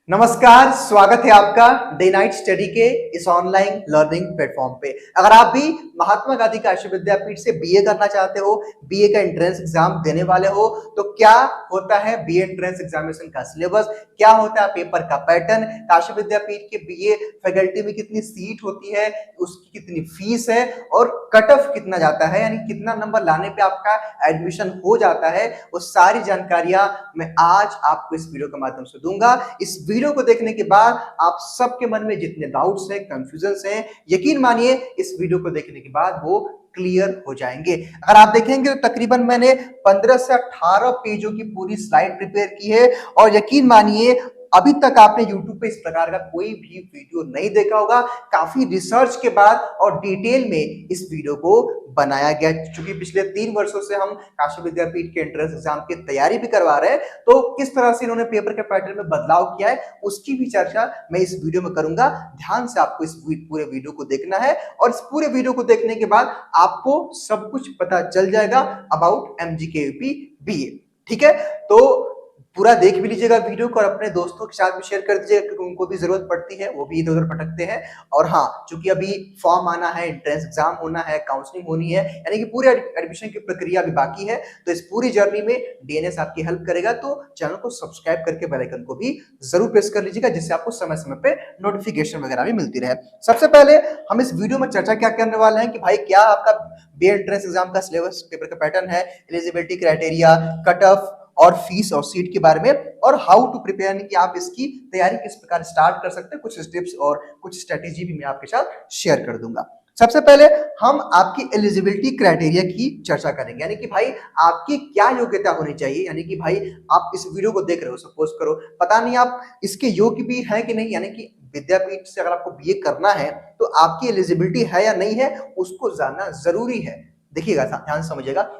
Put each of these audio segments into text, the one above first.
नमस्कार, स्वागत है आपका डे नाइट स्टडी के इस ऑनलाइन लर्निंग प्लेटफॉर्म पे। अगर आप भी महात्मा गांधी काशी विद्यापीठ से बीए करना चाहते हो, बीए का एंट्रेंस एग्जाम देने वाले हो, तो क्या होता है बीए एंट्रेंस एग्जामिनेशन का सिलेबस, क्या होता है पेपर का पैटर्न, काशी विद्यापीठ के बीए फैकल्टी में कितनी सीट होती है, उसकी कितनी फीस है और कट ऑफ कितना जाता है, यानी कितना नंबर लाने पे आपका एडमिशन हो जाता है, वो सारी जानकारियां मैं आज आपको इस वीडियो के माध्यम से दूंगा। इस वीडियो को देखने के बाद आप सबके मन में जितने डाउट्स हैं, कंफ्यूजन्स हैं, यकीन मानिए इस वीडियो को देखने के बाद वो क्लियर हो जाएंगे। अगर आप देखेंगे तो तकरीबन मैंने 15 से 18 पेजों की पूरी स्लाइड प्रिपेयर की है और यकीन मानिए अभी तक आपने YouTube पे इस प्रकार का कोई भी वीडियो नहीं देखा होगा। काफी रिसर्च के बाद और डिटेल में इस वीडियो को बनाया गया, क्योंकि पिछले 3 वर्षों से हम काशी विद्यापीठ के एंट्रेंस एग्जाम की तैयारी भी करवा रहे हैं, तो किस तरह से इन्होंने पेपर के पैटर्न में बदलाव किया है उसकी भी चर्चा मैं इस वीडियो में करूंगा। ध्यान से आपको इस पूरे वीडियो को देखना है और इस पूरे वीडियो को देखने के बाद आपको सब कुछ पता चल जाएगा अबाउट एमजीके बीए। ठीक है, तो पूरा देख भी लीजिएगा वीडियो को और अपने दोस्तों के साथ भी शेयर कर दीजिएगा, क्योंकि उनको भी जरूरत पड़ती है, वो भी इधर उधर भटकते हैं। और हाँ, चूंकि अभी फॉर्म आना है, एंट्रेंस एग्जाम होना है, काउंसलिंग होनी है, यानी कि पूरी एडमिशन की प्रक्रिया अभी बाकी है, तो इस पूरी जर्नी में डीएनएस आपकी हेल्प करेगा। तो चैनल को सब्सक्राइब करके बेल आइकन को भी जरूर प्रेस कर लीजिएगा, जिससे आपको समय समय पे नोटिफिकेशन वगैरह भी मिलती रहे। सबसे पहले हम इस वीडियो में चर्चा क्या करने वाले हैं कि भाई क्या आपका बी एंट्रेंस एग्जाम का सिलेबस, पेपर का पैटर्न है, एलिजिबिलिटी क्राइटेरिया, कट ऑफ और फीस और सीट के बारे में, और हाउ टू प्रिपेयर, यानी कि आप इसकी तैयारी किस प्रकार स्टार्ट कर सकते हैं, कुछ स्टेप्स और कुछ स्ट्रेटेजी भी मैं आपके साथ शेयर कर दूंगा। सबसे पहले हम आपकी एलिजिबिलिटी क्राइटेरिया की चर्चा करेंगे, यानी कि भाई आपकी क्या योग्यता होनी चाहिए। यानी कि भाई आप इस वीडियो को देख रहे हो, सपोज करो पता नहीं आप इसके योग्य भी है कि नहीं, यानी कि विद्यापीठ से अगर आपको बीए करना है तो आपकी एलिजिबिलिटी है या नहीं है, उसको जानना जरूरी है। देखिएगा, ध्यान समझिएगा,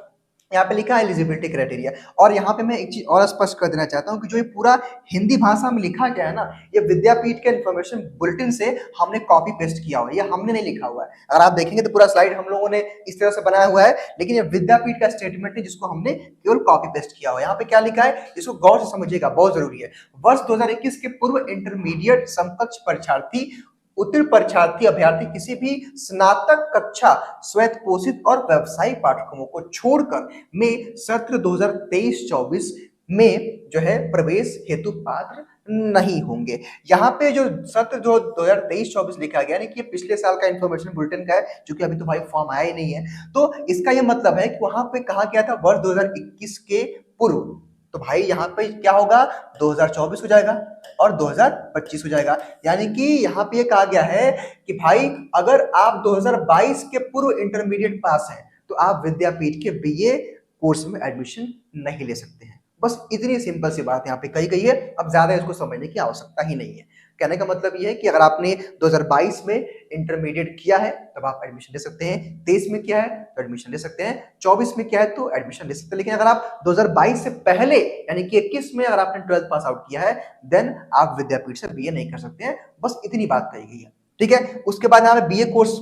यहाँ पे लिखा है एलिजिबिलिटी क्राइटेरिया, और यहाँ पे मैं एक चीज और स्पष्ट कर देना चाहता हूँ कि जो ये पूरा हिंदी भाषा में लिखा गया है ना, ये विद्यापीठ के इन्फॉर्मेशन बुलेटिन से हमने कॉपी पेस्ट किया हुआ है, ये हमने नहीं लिखा हुआ है। अगर आप देखेंगे तो पूरा स्लाइड हम लोगों ने इस तरह से बनाया हुआ है, लेकिन ये विद्यापीठ का स्टेटमेंट है जिसको हमने केवल कॉपी पेस्ट किया हुआ है। यहाँ पे क्या लिखा है इसको गौर से समझिएगा, बहुत जरूरी है। वर्ष 2021 के पूर्व इंटरमीडिएट समकक्ष परीक्षार्थी, उत्तीर्ण परीक्षार्थी अभ्यर्थी किसी भी स्नातक कक्षा स्वयं पोषित और व्यावसायिक पाठ्यक्रमों को छोड़कर में सत्र 2023-24 में जो है प्रवेश हेतु पात्र नहीं होंगे। यहाँ पे जो सत्र जो 2023-24 लिखा गया, यानी कि पिछले साल का इंफॉर्मेशन बुलेटिन का है, क्योंकि अभी तो भाई फॉर्म आया ही नहीं है, तो इसका ये मतलब है कि वहां पे कहा गया था वर्ष 2021 के पूर्व, तो भाई यहाँ पे क्या होगा 2024 हो जाएगा और 2025 हो जाएगा। यानी कि यहाँ पे कहा गया है कि भाई अगर आप 2022 के पूर्व इंटरमीडिएट पास हैं तो आप विद्यापीठ के बीए कोर्स में एडमिशन नहीं ले सकते हैं। बस इतनी सिंपल सी बात यहाँ पे कही गई है, अब ज्यादा इसको समझने की आवश्यकता ही नहीं है। कहने का मतलब ये है कि अगर आपने 2022 में इंटरमीडिएट किया है तब आप एडमिशन ले सकते हैं, 23 में किया है तो एडमिशन ले सकते हैं, 24 में किया है तो एडमिशन ले सकते हैं। लेकिन अगर आप 2022 से पहले यानी कि 21 में अगर आपने 12th पास आउट किया है, देन आप विद्यापीठ से बीए नहीं कर सकते हैं। बस इतनी बात कही गई है, ठीक है। उसके बाद यहाँ पे बीए कोर्स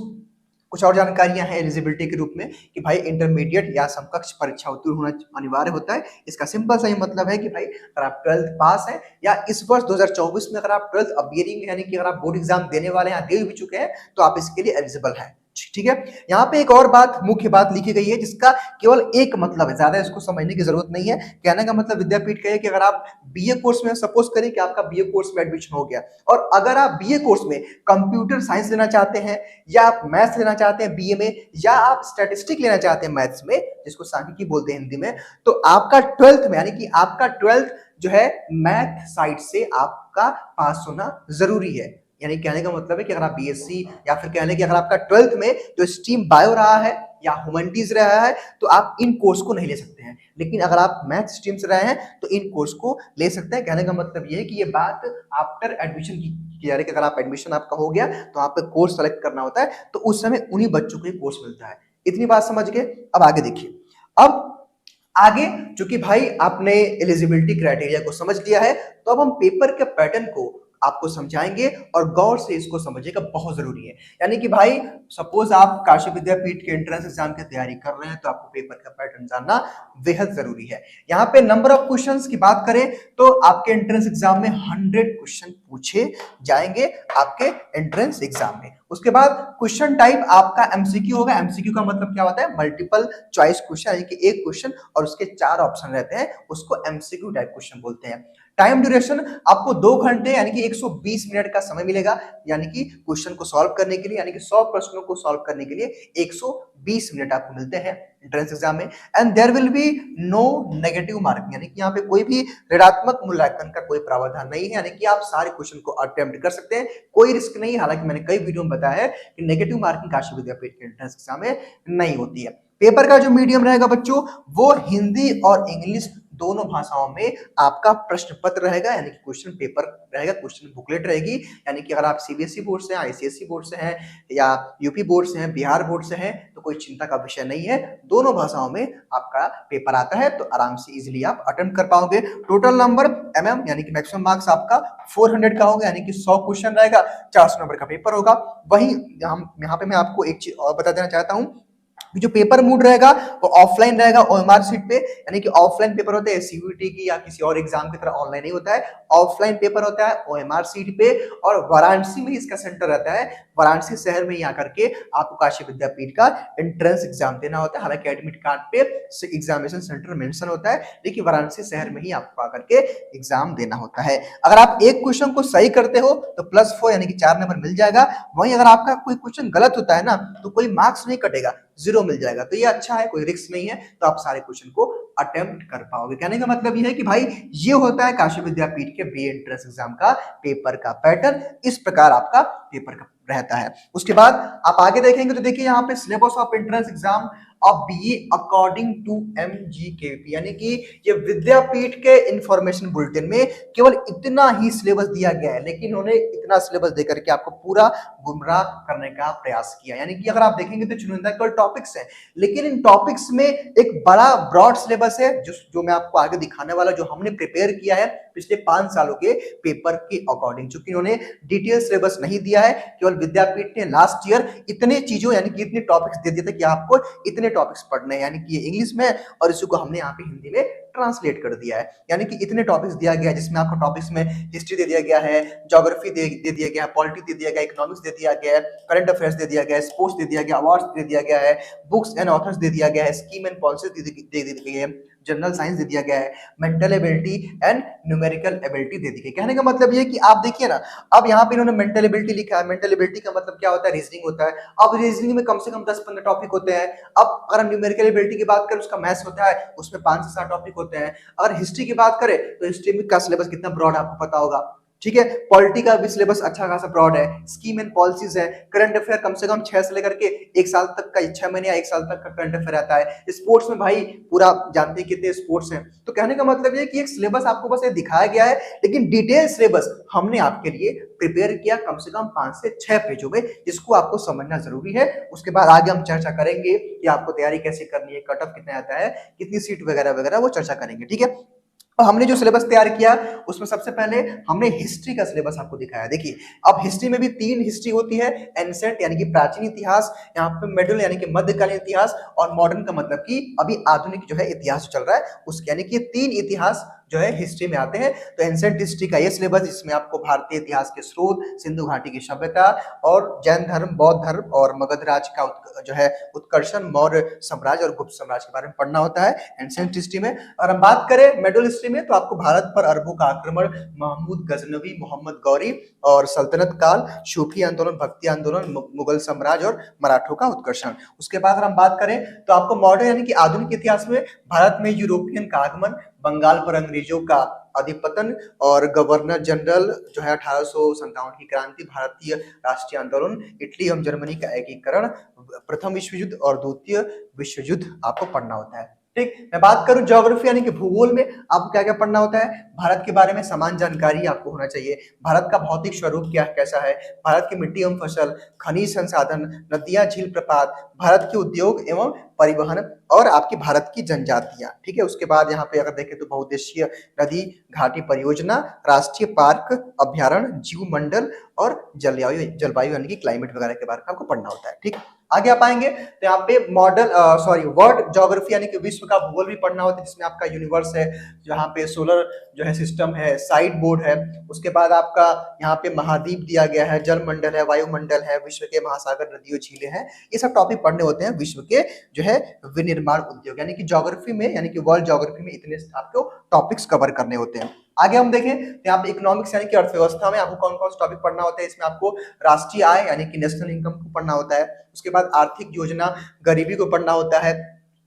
कुछ और जानकारियां हैं एलिजिबिलिटी के रूप में कि भाई इंटरमीडिएट या समकक्ष परीक्षा उत्तीर्ण होना अनिवार्य होता है। इसका सिंपल सा ये मतलब है कि भाई अगर आप 12th पास हैं या इस वर्ष 2024 में अगर आप 12th अपियरिंग यानी कि अगर आप बोर्ड एग्जाम देने वाले हैं, दे भी चुके हैं, तो आप इसके लिए एलिजिबल हैं। ठीक है, यहाँ पे एक और बात, मुख्य बात लिखी गई है जिसका केवल एक मतलब है, ज्यादा इसको समझने की जरूरत नहीं है। कहने का मतलब विद्यापीठ का है कि अगर आप बीए कोर्स में, सपोज करें कि आपका बीए कोर्स में एडमिशन हो गया और अगर आप बीए कोर्स में कंप्यूटर साइंस लेना चाहते हैं या आप मैथ्स लेना चाहते हैं बीए में, या आप स्टैटिस्टिक लेना चाहते हैं मैथ्स में, जिसको सांख्यिकी बोलते हैं हिंदी में, तो आपका 12th में यानी कि आपका 12th जो है मैथ साइड से आपका पास होना जरूरी है। यानी कहने का मतलब है कि अगर आप बीएससी या फिर कहने कि अगर आपका 12th में जो स्ट्रीम बायो रहा है या ह्यूमैनिटीज रहा है तो आप इन कोर्स को नहीं ले सकते हैं, लेकिन अगर आप मैथ स्ट्रीम से रहे हैं तो इन कोर्स को ले सकते हैं। कहने का मतलब ये है कि ये बात आफ्टर एडमिशन की जा रही है कि अगर आप एडमिशन आपका हो गया तो आप कोर्स सेलेक्ट करना होता है, तो उस समय उन्हीं बच्चों को ये कोर्स मिलता है। इतनी बात समझ गए। अब आगे देखिए, अब आगे चूंकि भाई आपने एलिजिबिलिटी क्राइटेरिया को समझ लिया है, तो अब हम पेपर के पैटर्न को आपको समझाएंगे और गौर से इसको समझिएगा, बहुत जरूरी है। यानी कि भाई सपोज आप काशी विद्यापीठ के एंट्रेंस एग्जाम की तैयारी कर रहे हैं तो आपको पेपर का पैटर्न जानना बेहद जरूरी है। यहाँ पे नंबर ऑफ क्वेश्चंस की बात करें तो आपके एंट्रेंस एग्जाम में 100 क्वेश्चन पूछे जाएंगे आपके एंट्रेंस एग्जाम में। उसके बाद क्वेश्चन टाइप आपका एमसीक्यू होगा। एमसीक्यू का मतलब क्या होता है? मल्टीपल चॉइस क्वेश्चन, यानी कि एक क्वेश्चन और उसके 4 ऑप्शन रहते हैं, उसको एमसीक्यू टाइप क्वेश्चन बोलते हैं। टाइम ड्यूरेशन आपको 2 घंटे यानी कि 120 मिनट का समय मिलेगा, यानी कि क्वेश्चन को सॉल्व करने के लिए, यानी कि 100 प्रश्नों को सॉल्व करने के लिए 120 मिनट आपको मिलते हैं एंट्रेंस एग्जाम में। And there will be no negative marking, यानी कि यहाँ पे कोई भी ऋणात्मक मूल्यांकन का कोई प्रावधान नहीं है, यानी कि आप सारे क्वेश्चन को अटेम्प्ट कर सकते हैं, कोई रिस्क नहीं है। हालांकि मैंने कई वीडियो में बताया है कि नेगेटिव मार्किंग काशी विद्यापीठ के एंट्रेंस एग्जाम में नहीं होती है। पेपर का जो मीडियम रहेगा बच्चों, वो हिंदी और इंग्लिश दोनों भाषाओं में आपका प्रश्न पत्र रहेगा, यानी कि क्वेश्चन पेपर रहेगा, क्वेश्चन बुकलेट रहेगी। यानी कि अगर आप सीबीएसई बोर्ड से हैं, आईसीएसई बोर्ड से हैं या यूपी बोर्ड से हैं, बिहार बोर्ड से हैं, तो कोई चिंता का विषय नहीं है, दोनों भाषाओं में आपका पेपर आता है, तो आराम से इजीली आप अटेम्प्ट कर पाओगे। टोटल नंबर यानी कि मैक्सिमम मार्क्स आपका 400 का होगा, यानी कि 100 क्वेश्चन रहेगा, 400 नंबर का पेपर होगा। वही यहाँ पे मैं आपको एक चीज और बता देना चाहता हूँ, जो पेपर मोड रहेगा वो ऑफलाइन रहेगा ओएमआर सीट पे, यानी कि ऑफलाइन पेपर होते हैं सीयूईटी की या किसी और एग्जाम की तरह ऑनलाइन नहीं होता है, ऑफलाइन पेपर होता है ओएमआर सीट पे, और वाराणसी में इसका सेंटर रहता है। वाराणसी शहर में ही आकर के आपको काशी विद्यापीठ का एंट्रेंस एग्जाम देना होता है। हालांकि एडमिट कार्ड पे एग्जामिनेशन सेंटर मेंशन होता है, लेकिन वाराणसी शहर में ही आपको आकर के एग्जाम देना होता है। अगर आप एक क्वेश्चन को सही करते हो तो +4 यानी कि 4 नंबर मिल जाएगा। वहीं अगर आपका कोई क्वेश्चन गलत होता है ना, तो कोई मार्क्स नहीं कटेगा, 0 मिल जाएगा। तो ये अच्छा है, कोई रिस्क नहीं है, तो आप सारे क्वेश्चन को अटेम्प्ट कर पाओगे। कहने का मतलब ये है कि भाई ये होता है काशी विद्यापीठ के बीए एंट्रेंस एग्जाम का पेपर का पैटर्न, इस प्रकार आपका पेपर का रहता है। उसके बाद आप आगे देखेंगे तो देखिए यहाँ पे syllabus of entrance exam of BA according to MGKP, यानी कि ये विद्यापीठ के इंफॉर्मेशन बुलेटिन में केवल इतना ही सिलेबस दिया गया है, लेकिन उन्होंने इतना सिलेबस देकर के आपको पूरा गुमराह करने का प्रयास किया। यानी कि अगर आप देखेंगे तो चुनिंदा केवल टॉपिक्स हैं, लेकिन इन टॉपिक्स में एक बड़ा ब्रॉड सिलेबस है, जो मैं आपको आगे दिखाने वाला, जो हमने प्रिपेयर किया है पिछले 5 सालों के पेपर के अकॉर्डिंग। चूंकि उन्होंने डिटेल सिलेबस नहीं दिया है, केवल विद्यापीठ ने लास्ट ईयर इतने चीजों यानी कि इतने टॉपिक्स दे दिए थे कि आपको इतने टॉपिक्स पढ़ने हैं, यानी कि ये इंग्लिश में, और इसी को हमने यहाँ पे हिंदी में ट्रांसलेट कर दिया है। यानी कि इतने टॉपिक्स दिया गया है, जिसमें आपको टॉपिक्स में हिस्ट्री दे दिया गया है, ज्योग्राफी दे दिया गया है, पॉलिटी दे दिया गया है, इकोनॉमिक्स दे दिया गया है, करंट अफेयर्स दे दिया गया है, स्पोर्ट्स दे दिया गया, अवार्ड्स दे दिया गया है, बुक्स एंड ऑथर्स दे दिया गया है, स्कीम एंड पॉलिसीज दे दी गई है, जनरल साइंस दे दिया गया है, mental ability and numerical ability दे दी गई। कहने का मतलब ये कि आप देखिए ना, अब यहाँ पे इन्होंने मेंटल एबिलिटी लिखा है। मेंटल एबिलिटी का मतलब क्या होता है? रीजनिंग होता है। अब रीजनिंग में कम से कम 10-15 टॉपिक होते हैं। अब अगर हम न्यूमेरिकल एबिलिटी की बात करें, उसका मैथ्स होता है, उसमें 5 से 7 टॉपिक होते हैं। अगर हिस्ट्री की बात करें तो हिस्ट्री का सिलेबस कितना ब्रॉड आपको पता होगा, ठीक है। पॉलिटी का भी सिलेबस अच्छा खासा ब्रॉड है, स्कीम एंड पॉलिसीज है, करंट अफेयर कम से कम 6 से लेकर के 1 साल तक का, 6 महीने या 1 साल तक का करंट अफेयर आता है। स्पोर्ट्स में भाई पूरा जानते हैं कितने स्पोर्ट्स हैं। तो कहने का मतलब ये कि एक सिलेबस आपको बस ये दिखाया गया है, लेकिन डिटेल सिलेबस हमने आपके लिए प्रिपेयर किया कम से कम 5 से 6 पेजों में, जिसको आपको समझना जरूरी है। उसके बाद आगे हम चर्चा करेंगे कि आपको तैयारी कैसे करनी है, कट ऑफ कितना आता है, कितनी सीट वगैरह वगैरह, वो चर्चा करेंगे, ठीक है। तो हमने जो सिलेबस तैयार किया उसमें सबसे पहले हमने हिस्ट्री का सिलेबस आपको दिखाया। देखिए अब हिस्ट्री में भी 3 हिस्ट्री होती है, एंसेंट यानी कि प्राचीन इतिहास, यहाँ पे मिडिल यानी कि मध्यकालीन इतिहास, और मॉडर्न का मतलब कि अभी आधुनिक जो है इतिहास चल रहा है उसके, यानी कि 3 इतिहास जो है हिस्ट्री में आते हैं। तो एंसेंट हिस्ट्री का ये सिलेबस, जिसमें आपको भारतीय इतिहास के स्रोत, सिंधु घाटी की सभ्यता और जैन धर्म, बौद्ध धर्म और मगध राज का जो है उत्कर्षण, मौर्य साम्राज्य और गुप्त साम्राज्य के बारे में पढ़ना होता है एंसेंट हिस्ट्री में। और हम बात करें मिडिल हिस्ट्री में, तो आपको भारत पर अरबों का आक्रमण, महमूद गजनवी, मोहम्मद गौरी और सल्तनत काल, सूफी आंदोलन, भक्ति आंदोलन, मुगल साम्राज्य और मराठों का उत्कर्षण। उसके बाद अगर हम बात करें तो आपको मॉडर्न यानी कि आधुनिक इतिहास में भारत में यूरोपियन का आगमन, बंगाल पर अंग्रेजों का अधिपतन और गवर्नर जनरल जो है 1857 की क्रांति, भारतीय राष्ट्रीय आंदोलन, इटली एवं जर्मनी का एकीकरण, प्रथम विश्व युद्ध और द्वितीय विश्व युद्ध आपको पढ़ना होता है। ठीक, मैं बात करूं ज्योग्राफी यानी कि भूगोल में आपको क्या क्या पढ़ना होता है। भारत के बारे में समान जानकारी आपको होना चाहिए। भारत का भौतिक स्वरूप क्या कैसा है, भारत की मिट्टी एवं फसल, खनिज संसाधन, नदियां, झील, प्रपात, भारत के उद्योग एवं परिवहन और आपकी भारत की जनजातियां। ठीक है, उसके बाद यहाँ पे अगर देखें तो बहुउद्देशीय नदी घाटी परियोजना, राष्ट्रीय पार्क, अभ्यारण्य, जीव मंडल और जलवायु जलवायु यानी कि क्लाइमेट वगैरह के बारे में आपको पढ़ना होता है। ठीक, आगे आप आएंगे तो यहाँ पे मॉडल वर्ल्ड ज्योग्राफी यानी कि विश्व का भूगोल भी पढ़ना होता है, जिसमें आपका यूनिवर्स है, जहाँ पे सोलर जो है सिस्टम है, साइड बोर्ड है, उसके बाद आपका यहाँ पे महाद्वीप दिया गया है, जल मंडल है, वायुमंडल है, विश्व के महासागर, नदियों, झीलें हैं, ये सब टॉपिक पढ़ने होते हैं विश्व के जो है विनिर्माण उद्योग यानी कि ज्योग्राफी में, यानी कि वर्ल्ड ज्योग्राफी में इतने आपको टॉपिक्स कवर करने होते हैं। आगे हम देखें तो यहाँ पे इकोनॉमिक्स यानी कि अर्थव्यवस्था में आपको कौन कौन से टॉपिक पढ़ना होता है। इसमें आपको राष्ट्रीय आय यानी कि नेशनल इनकम को पढ़ना होता है, उसके बाद आर्थिक योजना, गरीबी को पढ़ना होता है,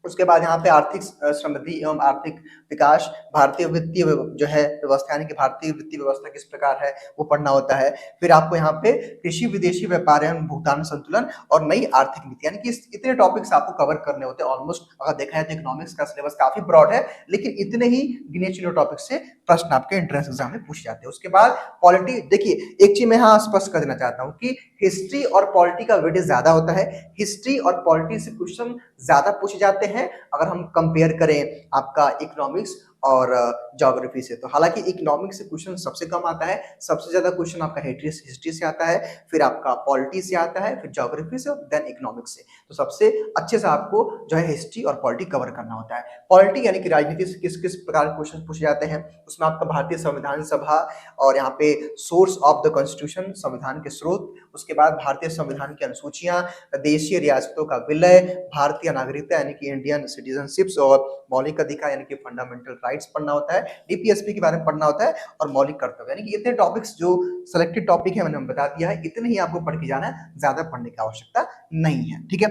उसके बाद यहाँ पे आर्थिक समृद्धि एवं आर्थिक विकास, भारतीय वित्तीय जो है व्यवस्था यानी कि भारतीय वित्तीय व्यवस्था किस प्रकार है वो पढ़ना होता है। फिर आपको यहाँ पे कृषि, विदेशी व्यापार एवं भुगतान संतुलन और नई आर्थिक नीति, यानी कि इतने टॉपिक्स आपको कवर करने होते हैं। ऑलमोस्ट अगर देखा जाए तो इकोनॉमिक्स का सिलेबस काफी ब्रॉड है, लेकिन इतने ही गिने चुने टॉपिक से प्रश्न आपके एंट्रेंस एग्जाम में पूछे जाते हैं। उसके बाद पॉलिटी, देखिए एक चीज मैं यहाँ स्पष्ट कर देना चाहता हूँ कि हिस्ट्री और पॉलिटी का वेटेज ज्यादा होता है। हिस्ट्री और पॉलिटी से क्वेश्चन ज्यादा पूछे जाते हैं अगर हम कंपेयर करें आपका इकोनॉमिक्स और ज्योग्राफी से। तो हालांकि इकोनॉमिक्स से क्वेश्चन सबसे कम आता है, सबसे ज्यादा क्वेश्चन आपका हिस्ट्री से आता है, फिर आपका पॉलिटी से आता है, फिर ज्योग्राफी से, देन इकोनॉमिक्स से। तो सबसे अच्छे से आपको जो है हिस्ट्री और पॉलिटी कवर करना होता है। पॉलिटी यानी कि राजनीति से किस किस प्रकार के क्वेश्चन पूछे जाते हैं, उसमें आपका भारतीय संविधान सभा और यहाँ पे सोर्स ऑफ द कॉन्स्टिट्यूशन, संविधान के स्रोत, उसके बाद भारतीय संविधान की अनुसूचियां, देशीय रियासतों का विलय, भारतीय नागरिकता यानी कि इंडियन सिटीजनशिप्स और मौलिक अधिकार यानी कि फंडामेंटल राइट्स पढ़ना होता है, डीपीएसपी के बारे में पढ़ना होता है और मौलिक कर्तव्य, यानी कि इतने टॉपिक्स जो सिलेक्टेड टॉपिक है मैंने बता दिया है, इतने ही आपको पढ़ के जाना है, ज्यादा पढ़ने की आवश्यकता नहीं है। ठीक है,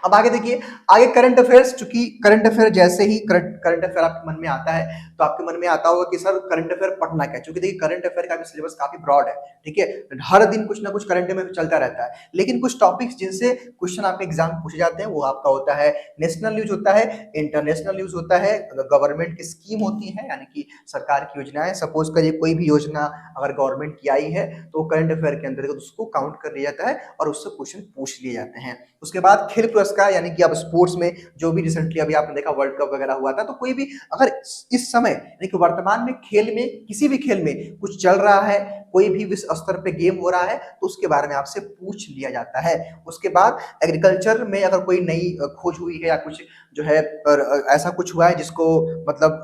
अब आगे देखिए, आगे करंट अफेयर्स, चूंकि करंट अफेयर जैसे ही करंट अफेयर आपके मन में आता है तो आपके मन में आता होगा कि सर करंट अफेयर पढ़ना क्या है, क्योंकि देखिए करंट अफेयर का भी सिलेबस काफी ब्रॉड है। ठीक है, हर दिन कुछ ना कुछ करंट अफेयर चलता रहता है, लेकिन कुछ टॉपिक्स जिनसे क्वेश्चन आपके एग्जाम पूछे जाते हैं वो आपका होता है नेशनल न्यूज होता है, इंटरनेशनल न्यूज होता है, गवर्नमेंट की स्कीम होती है यानी कि सरकार की योजनाएं। सपोज करिए कोई भी योजना अगर गवर्नमेंट की आई है तो करंट अफेयर के अंतर्गत उसको काउंट कर लिया जाता है और उससे क्वेश्चन पूछ लिए जाते हैं। उसके बाद खेल पुरस्कार, यानी कि अब स्पोर्ट्स में जो भी रिसेंटली अभी आपने देखा वर्ल्ड कप वगैरह हुआ था, तो कोई भी अगर इस समय यानी कि वर्तमान में खेल में, किसी भी खेल में कुछ चल रहा है, कोई भी विश्व स्तर पे गेम हो रहा है तो उसके बारे में आपसे पूछ लिया जाता है। उसके बाद एग्रीकल्चर में अगर कोई नई खोज हुई है या कुछ जो है ऐसा कुछ हुआ है जिसको मतलब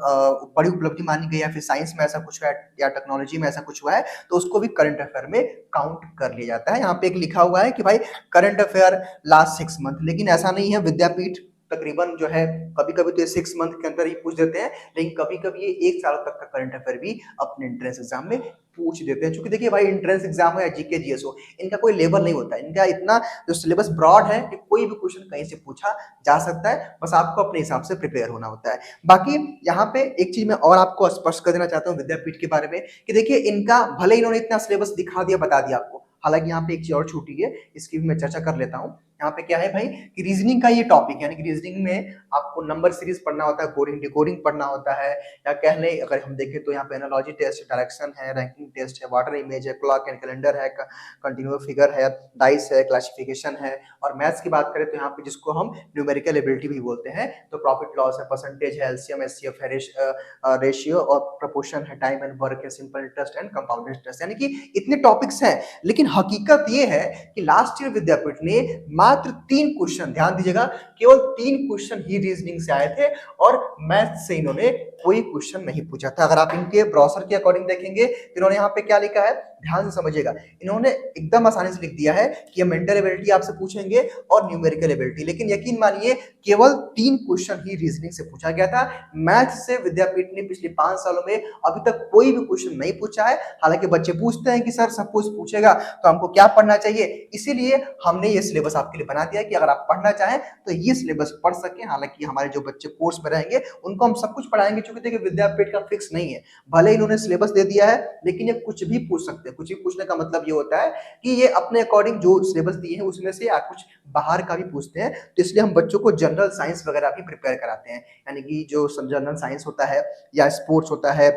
बड़ी उपलब्धि मानी गई है, फिर साइंस में ऐसा कुछ हुआ है या टेक्नोलॉजी में ऐसा कुछ हुआ है, तो उसको भी करंट अफेयर में काउंट कर लिया जाता है। यहाँ पे एक लिखा हुआ है कि भाई करंट अफेयर लास्ट 6 मंथ, लेकिन ऐसा नहीं है। विद्यापीठ तकरीबन जो है कभी कभी तो ये 6 मंथ के अंदर ही पूछ देते हैं, लेकिन कभी कभी ये 1 साल तक का करंट अफेयर भी अपने एंट्रेंस एग्जाम में पूछ देते हैं। क्योंकि देखिए भाई एंट्रेंस एग्जाम हो या जीके जीएस हो, इनका कोई लेवल नहीं होता है, इनका इतना जो सिलेबस ब्रॉड है कि कोई भी क्वेश्चन कहीं से पूछा जा सकता है, बस आपको अपने हिसाब से प्रिपेयर होना होता है। बाकी यहाँ पे एक चीज मैं और आपको स्पष्ट कर देना चाहता हूँ विद्यापीठ के बारे में कि देखिए इनका भले इन्होंने इतना सिलेबस दिखा दिया, बता दिया आपको, हालांकि यहाँ पे एक चीज और छूटी है, इसकी भी मैं चर्चा कर लेता हूँ। यहाँ पे क्या है भाई कि रीजनिंग का ये टॉपिक, यानी कि रीजनिंग में आपको नंबर सीरीज पढ़ना होता है, कोडिंग डिकोडिंग पढ़ना होता है, या कह लें अगर हम देखें तो यहाँ पे एनालॉजी टेस्ट, डायरेक्शन है, रैंकिंग टेस्ट है, वाटर इमेज है, क्लॉक एंड कैलेंडर है, कंटिन्यूअस फिगर है, डाइस है, क्लासिफिकेशन है। और मैथ्स की बात करें तो यहाँ पे जिसको हम न्यूमेरिकल एबिलिटी भी बोलते हैं, तो प्रॉफिट लॉस है, परसेंटेज है, एलसीएम एचसीएफ है, रेशियो और प्रोपोर्शन है, टाइम एंड वर्क है, simple interest and compound interest, यानी कि इतने टॉपिक्स हैं। लेकिन हकीकत ये है कि लास्ट ईयर विद्यापीठ ने मात्र 3 क्वेश्चन, ध्यान दीजिएगा, केवल 3 क्वेश्चन ही रीजनिंग से आए थे और मैथ से इन्होंने कोई क्वेश्चन नहीं पूछा था। अगर आप इनके ब्राउज़र के अकॉर्डिंग देखेंगे तो इन्होंने यहाँ पे क्या लिखा है, ध्यान से समझिएगा, इन्होंने एकदम आसानी से लिख दिया है कि मेंटल एबिलिटी आपसे पूछेंगे और न्यूमेरिकल एबिलिटी, लेकिन यकीन मानिए केवल 3 क्वेश्चन ही रीजनिंग से पूछा गया था। मैथ से विद्यापीठ ने पिछले 5 सालों में अभी तक कोई भी क्वेश्चन नहीं पूछा है। हालांकि बच्चे पूछते हैं कि सर सब कुछ पूछेगा तो हमको क्या पढ़ना चाहिए, इसीलिए हमने ये सिलेबस आपके लिए बना दिया कि अगर आप पढ़ना चाहें तो ये सिलेबस पढ़ सकें। हालांकि हमारे जो बच्चे कोर्स में रहेंगे उनको हम सब कुछ पढ़ाएंगे, क्योंकि देखिए विद्यापीठ का फिक्स नहीं है, भले इन्होंने सिलेबस दे दिया है लेकिन ये कुछ भी पूछ सकते हैं। कुछ भी पूछने का मतलब ये होता है कि ये अपने अकॉर्डिंग जो सिलेबस दिए हैं उसमें से या कुछ बाहर का भी पूछते हैं। तो इसलिए हम बच्चों को जनरल साइंस वगैरह भी प्रिपेयर कराते हैं, यानी कि जो जनरल साइंस होता है या स्पोर्ट्स होता है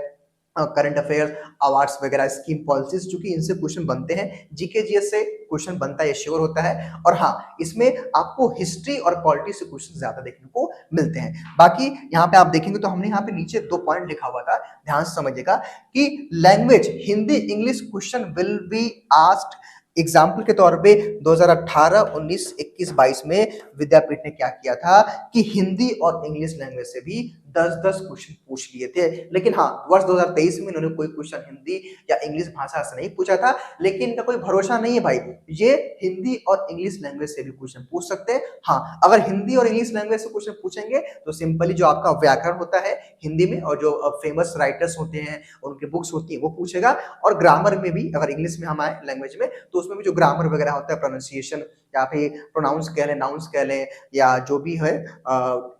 करंट अफेयर्स, अवार्ड्स वगैरह, स्कीम पॉलिसीज, चूंकि इनसे क्वेश्चन बनते हैं, जीके जीएस से क्वेश्चन बनता है, श्योर होता है। और हाँ, इसमें आपको हिस्ट्री और पॉलिटी से क्वेश्चन ज्यादा देखने को मिलते हैं। बाकी यहाँ पे आप देखेंगे तो हमने यहाँ पे नीचे 2 पॉइंट लिखा हुआ था, ध्यान से समझिएगा कि language Hindi English question will be asked. Example के तौर पे 2018, 19, 21, 22 में विद्यापीठ ने क्या किया था कि हिंदी और इंग्लिश लैंग्वेज से भी 10-10 क्वेश्चन पूछ लिए थे। लेकिन हाँ, वर्ष 2023 में इन्होंने कोई क्वेश्चन हिंदी या इंग्लिश भाषा से नहीं पूछा था, लेकिन इनका कोई भरोसा नहीं है भाई, ये हिंदी और इंग्लिश लैंग्वेज से भी क्वेश्चन पूछ सकते हैं। हाँ, अगर हिंदी और इंग्लिश लैंग्वेज से क्वेश्चन पूछेंगे तो सिंपली जो आपका व्याकरण होता है हिंदी में, और जो फेमस राइटर्स होते हैं उनकी बुक्स होती है वो पूछेगा। और ग्रामर में भी, अगर इंग्लिश में हम आए लैंग्वेज में, तो उसमें भी जो ग्रामर वगैरह होता है, प्रोनाउंसिएशन या फिर प्रोनाउंस कह लें, नाउंस कह लें, या जो भी है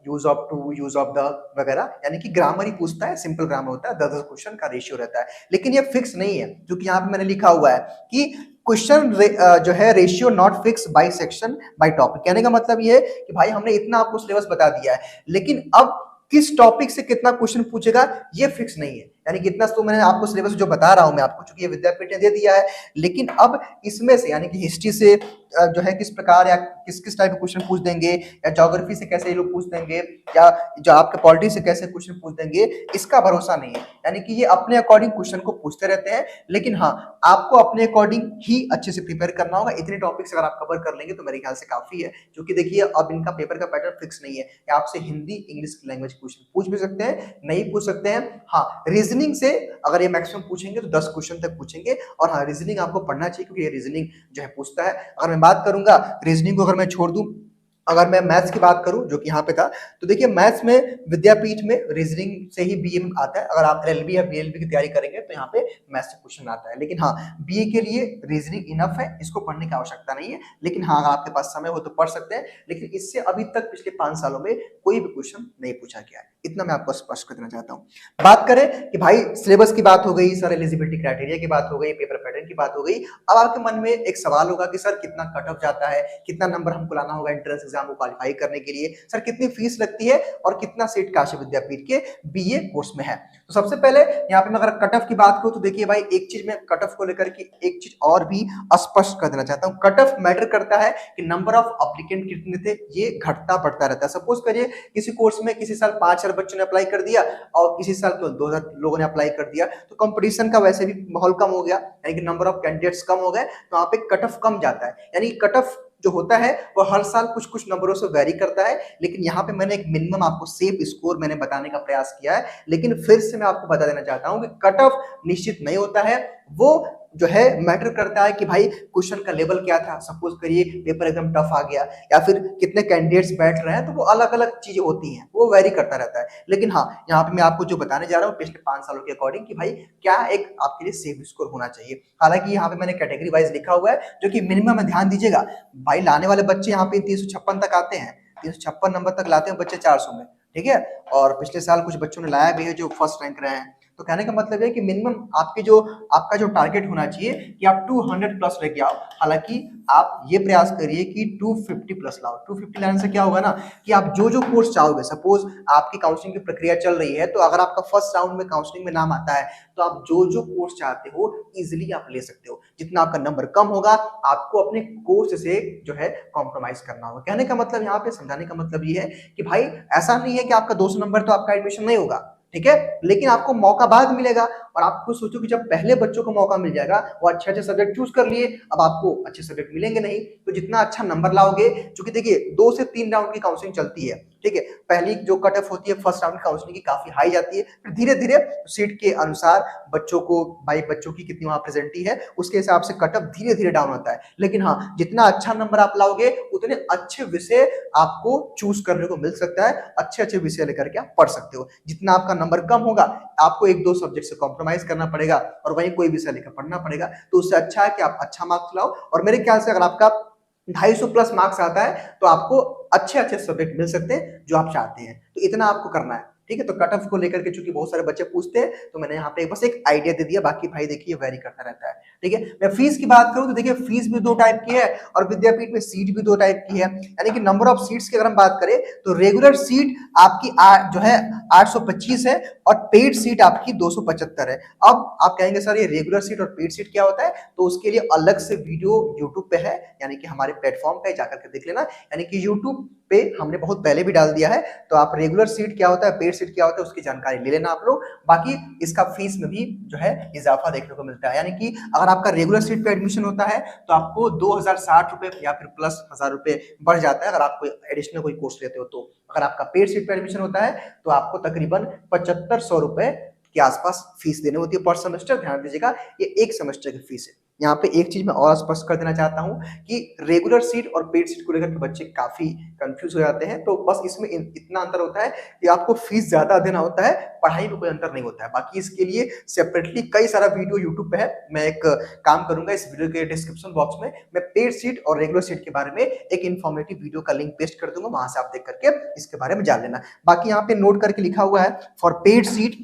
use of to, use of the वगैरह, यानी कि ग्रामर ही पूछता है, सिंपल ग्रामर होता है, 10-10 क्वेश्चन का रेशियो रहता है। लेकिन ये फिक्स नहीं है, क्योंकि यहाँ पे मैंने लिखा हुआ है कि क्वेश्चन जो है ratio not fix by section by topic. कहने का मतलब ये है कि भाई हमने इतना आपको सिलेबस बता दिया है, लेकिन अब किस टॉपिक से कितना क्वेश्चन पूछेगा ये फिक्स नहीं है। यानी कि इतना तो मैंने आपको सिलेबस जो बता रहा हूं मैं आपको, चूंकि ये विद्यापीठ ने दे दिया है, लेकिन अब इसमें से, यानी कि हिस्ट्री से जो है किस प्रकार या किस किस टाइप के क्वेश्चन पूछ देंगे, या ज्योग्राफी से कैसे ये लोग पूछ देंगे, या जो आपके पॉलिटी से कैसे क्वेश्चन पूछ देंगे, इसका भरोसा नहीं है। यानी कि ये अपने अकॉर्डिंग क्वेश्चन को पूछते रहते हैं, लेकिन हाँ, आपको अपने अकॉर्डिंग ही अच्छे से प्रिपेयर करना होगा। इतने टॉपिक्स अगर आप कवर कर लेंगे तो मेरे ख्याल से काफी है, क्योंकि देखिए अब इनका पेपर का पैटर्न फिक्स नहीं है, आपसे हिंदी इंग्लिश लैंग्वेज क्वेश्चन पूछ भी सकते हैं, नहीं पूछ सकते हैं। हाँ, रीजनिंग से अगर ये मैक्सिमम पूछेंगे तो 10 क्वेश्चन तक पूछेंगे। और हाँ, रीजनिंग आपको पढ़ना चाहिए, क्योंकि ये रीजनिंग जो है पूछता है। अगर मैं बात करूंगा रीजनिंग को, अगर मैं छोड़ दूं, अगर मैं मैथ्स की बात करूं जो कि यहाँ पे था, तो देखिए मैथ्स में विद्यापीठ में रीजनिंग से ही बीए में आता है। अगर आप एलएलबी या बीएलबी की तैयारी करेंगे तो यहाँ पे मैथ्स से क्वेश्चन आता है। लेकिन हाँ, बीए के लिए रीजनिंग इनफ है, इसको पढ़ने की आवश्यकता नहीं है। लेकिन हाँ, अगर आपके पास समय हो तो पढ़ सकते हैं, लेकिन इससे अभी तक पिछले 5 सालों में कोई भी क्वेश्चन नहीं पूछा गया है, इतना मैं आपको स्पष्ट कर देना चाहता हूँ। बात करें कि भाई सिलेबस की बात हो गई, सर एलिजिबिलिटी क्राइटेरिया की बात हो गई, पेपर पैटर्न की बात हो गई। अब आपके मन में एक सवाल होगा कि सर कितना कट ऑफ जाता है, कितना नंबर हमको लाना होगा एंट्रेंस एग्जाम को क्वालिफाई करने के लिए, सर कितनी फीस लगती है, और कितना सीट काशी विद्यापीठ के बीए कोर्स में है। तो सबसे पहले यहाँ पे मैं अगर कट ऑफ की बात करूं तो देखिए भाई, एक चीज मैं कट ऑफ को लेकर के एक चीज और भी स्पष्ट कर देना चाहता हूं। कट ऑफ मैटर करता है कि नंबर ऑफ एप्लीकेंट कितने थे, ये घटता बढ़ता रहता है। सपोज करिए किसी कोर्स में किसी साल 5,000 बच्चों ने अप्लाई कर दिया, और किसी साल केवल 2,000 लोगों ने अप्लाई कर दिया, तो कंपटीशन का वैसे भी माहौल कम हो गया, यानी कि नंबर ऑफ कैंडिडेट्स कम हो गए, तो वहां पे कट ऑफ कम जाता है। यानी कट ऑफ जो होता है वो हर साल कुछ कुछ नंबरों से वेरी करता है। लेकिन यहाँ पे मैंने एक मिनिमम आपको सेफ स्कोर मैंने बताने का प्रयास किया है, लेकिन फिर से मैं आपको बता देना चाहता हूं कि कट ऑफ निश्चित नहीं होता है। वो जो है मैटर करता है कि भाई क्वेश्चन का लेवल क्या था। सपोज करिए पेपर एकदम टफ आ गया, या फिर कितने कैंडिडेट्स बैठ रहे हैं, तो वो अलग अलग चीजें होती हैं, वो वेरी करता रहता है। लेकिन हाँ, यहाँ पे मैं आपको जो बताने जा रहा हूँ पिछले 5 सालों के अकॉर्डिंग कि भाई क्या एक आपके लिए सेफ स्कोर होना चाहिए। हालांकि यहाँ पे मैंने कैटेगरी वाइज लिखा हुआ है, जो कि मिनिमम में ध्यान दीजिएगा भाई, लाने वाले बच्चे यहाँ पे 356 तक आते हैं, 356 नंबर तक लाते हैं बच्चे 400 में, ठीक है। और पिछले साल कुछ बच्चों ने लाया भी है जो फर्स्ट रैंक रहे हैं। तो कहने का मतलब है कि मिनिमम आपका जो टारगेट होना चाहिए कि आप 200 प्लस लेके आओ। हालांकि आप ये प्रयास करिए कि 250 प्लस लाओ। 250 लाने से क्या होगा ना, कि आप जो जो कोर्स चाहोगे, सपोज आपकी काउंसलिंग की प्रक्रिया चल रही है, तो अगर आपका फर्स्ट राउंड में काउंसलिंग में नाम आता है, तो आप जो जो कोर्स चाहते हो इजिली आप ले सकते हो। जितना आपका नंबर कम होगा, आपको अपने कोर्स से जो है कॉम्प्रोमाइज करना होगा। कहने का मतलब, यहाँ पे समझाने का मतलब ये है कि भाई ऐसा नहीं है कि आपका 200 नंबर तो आपका एडमिशन नहीं होगा, ठीक है, लेकिन आपको मौका बाद मिलेगा। और आपको सोचो कि जब पहले बच्चों को मौका मिल जाएगा, वो अच्छे अच्छे सब्जेक्ट चूज कर लिए, अब आपको अच्छे सब्जेक्ट मिलेंगे नहीं, तो जितना अच्छा नंबर लाओगे, क्योंकि देखिए 2 से 3 राउंड की काउंसलिंग चलती है, ठीक है। पहली जो कट ऑफ होती है फर्स्ट राउंड की काउंसलिंग की काफी हाई जाती है, फिर धीरे धीरे सीट के अनुसार बच्चों को, भाई बच्चों की कितनी वहां प्रेजेंटी है उसके हिसाब से कट ऑफ धीरे धीरे डाउन होता है। लेकिन हाँ, जितना अच्छा नंबर आप लाओगे उतने अच्छे विषय आपको चूज करने को मिल सकता है, अच्छे अच्छे विषय लेकर के आप पढ़ सकते हो। जितना आपका नंबर कम होगा, आपको 1-2 सब्जेक्ट से कॉम्प्रोमाइज करना पड़ेगा, और वहीं कोई विषय लेकर पढ़ना पड़ेगा। तो उससे अच्छा है कि आप अच्छा मार्क्स लाओ। और मेरे ख्याल से अगर आपका 250 प्लस मार्क्स आता है, तो आपको अच्छे अच्छे सब्जेक्ट मिल सकते हैं जो आप चाहते हैं। तो इतना आपको करना है, ठीक है। तो कट ऑफ को लेकर के चूंकि बहुत सारे बच्चे पूछते हैं, तो मैंने यहाँ पे बस एक आइडिया दे दिया, बाकी भाई देखिए वेरी करता रहता है। ठीक है। मैं फीस की बात करूं तो देखिए फीस भी दो टाइप की है और विद्यापीठ में सीट भी दो टाइप की है। यानी कि नंबर ऑफ सीट्स की अगर हम बात करें तो रेगुलर सीट आपकी जो है 825 है और पेड सीट आपकी 275 है। अब आप कहेंगे सर ये रेगुलर सीट और पेड सीट क्या होता है, तो उसके लिए अलग से वीडियो यूट्यूब पे है, यानी कि हमारे प्लेटफॉर्म पे जाकर के देख लेना। यानी कि यूट्यूब पे हमने बहुत पहले भी डाल दिया है, तो आप रेगुलर सीट क्या होता है, पेड सीट क्या होता है, उसकी जानकारी ले लेना आप लोग। बाकी इसका फीस में भी जो है इजाफा देखने को मिलता है। यानी कि अगर आपका रेगुलर सीट पे एडमिशन होता है तो आपको 2060 रुपए या फिर प्लस 1000 रुपए बढ़ जाता है अगर आप कोई एडिशनल कोई कोर्स लेते हो तो। अगर आपका पेड सीट पे एडमिशन होता है तो आपको तकरीबन 7500 रुपए के आसपास फीस देनी होती है पर सेमेस्टर। ध्यान दीजिएगा ये एक सेमेस्टर की फीस है। यहाँ पे एक चीज मैं और स्पष्ट कर देना चाहता हूँ कि रेगुलर सीट और पेड सीट को लेकर के बच्चे काफी कंफ्यूज हो जाते हैं। तो बस इसमें इतना अंतर होता है कि आपको फीस ज्यादा देना होता है, पढ़ाई में कोई अंतर नहीं होता है। बाकी इसके लिए सेपरेटली कई सारा वीडियो यूट्यूब पे है। मैं एक काम करूंगा इस वीडियो के डिस्क्रिप्शन बॉक्स में मैं पेड सीट और रेगुलर सीट के बारे में एक इन्फॉर्मेटिव वीडियो का लिंक पेस्ट कर दूंगा, वहां से आप देख करके इसके बारे में जान लेना। बाकी यहाँ पे नोट करके लिखा हुआ है फॉर पेड सीट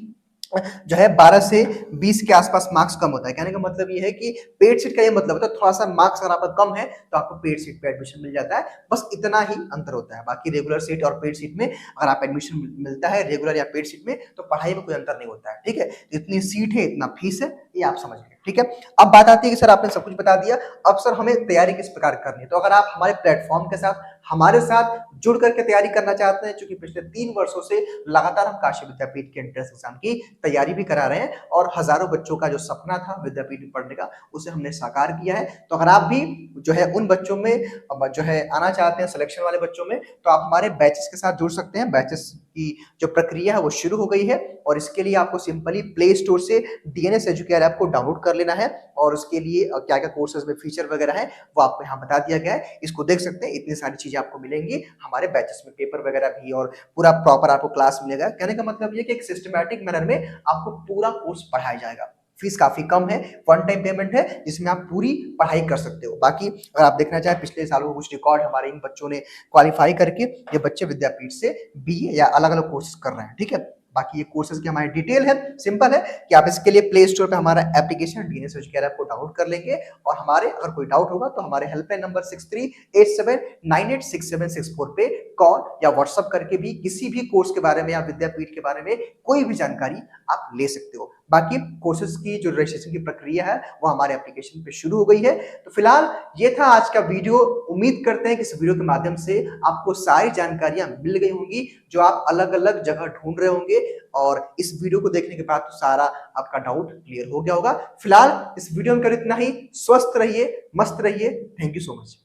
जो है 12 से 20 के आसपास मार्क्स कम होता है। कहने का मतलब ये है कि पेड सीट का ये मतलब होता है थोड़ा सा मार्क्स अगर आपका कम है तो आपको पेड सीट पे एडमिशन मिल जाता है, बस इतना ही अंतर होता है। बाकी रेगुलर सीट और पेड सीट में अगर आप एडमिशन मिलता है रेगुलर या पेड सीट में तो पढ़ाई में कोई अंतर नहीं होता है। ठीक है, इतनी सीट है इतना फीस है, ये आप समझ गए। ठीक है, अब बात आती है कि सर आपने सब कुछ बता दिया, अब सर हमें तैयारी किस प्रकार करनी है। तो अगर आप हमारे प्लेटफॉर्म के साथ हमारे साथ जुड़ करके तैयारी करना चाहते हैं, क्योंकि पिछले 3 वर्षों से लगातार हम काशी विद्यापीठ के एंट्रेंस एग्जाम की तैयारी भी करा रहे हैं और हजारों बच्चों का जो सपना था विद्यापीठ में पढ़ने का उसे हमने साकार किया है। तो अगर आप भी जो है उन बच्चों में जो है आना चाहते हैं सिलेक्शन वाले बच्चों में, तो आप हमारे बैचेस के साथ जुड़ सकते हैं। बैचेस की जो प्रक्रिया है वो शुरू हो गई है और इसके लिए आपको सिंपली प्ले स्टोर से डीएनएस एजुकेयर ऐप को डाउनलोड कर लेना है और उसके लिए क्या क्या कोर्सेज में फीचर वगैरह है वो आपको यहाँ बता दिया गया है, इसको देख सकते हैं। इतनी सारी चीजें आपको मिलेंगी हमारे बैचेस में, पेपर वगैरह भी और पूरा प्रॉपर आपको क्लास मिलेगा। कहने का मतलब ये कि एक सिस्टमैटिक मैनर में आपको पूरा कोर्स पढ़ाया जाएगा। फीस काफी कम है, वन टाइम पेमेंट है जिसमें आप पूरी पढ़ाई कर सकते हो। बाकी अगर आप देखना चाहें पिछले सालों को कुछ रिकॉर्ड हमारे इन बच्चों ने क्वालिफाई करके ये बच्चे विद्यापीठ से बीए या अलग अलग कोर्सेज कर रहे हैं। ठीक है, बाकी ये कोर्सेज की हमारी डिटेल है, सिंपल है कि आप इसके लिए प्ले स्टोर पे हमारा एप्लीकेशन डीएनएस एजुकेयर ऐप को डाउनलोड कर लेंगे और हमारे अगर कोई डाउट होगा तो हमारे हेल्पलाइन नंबर 6387986764 पे कॉल या व्हाट्सएप करके भी किसी भी कोर्स के बारे में या विद्यापीठ के बारे में कोई भी जानकारी आप ले सकते हो। बाकी कोर्सेज की जो रजिस्ट्रेशन की प्रक्रिया है वो हमारे एप्लीकेशन पे शुरू हो गई है। तो फिलहाल ये था आज का वीडियो। उम्मीद करते हैं कि इस वीडियो के माध्यम से आपको सारी जानकारियां मिल गई होंगी जो आप अलग अलग जगह ढूंढ रहे होंगे और इस वीडियो को देखने के बाद तो सारा आपका डाउट क्लियर हो गया होगा। फिलहाल इस वीडियो में कर इतना ही। स्वस्थ रहिए, मस्त रहिए। Thank you so much.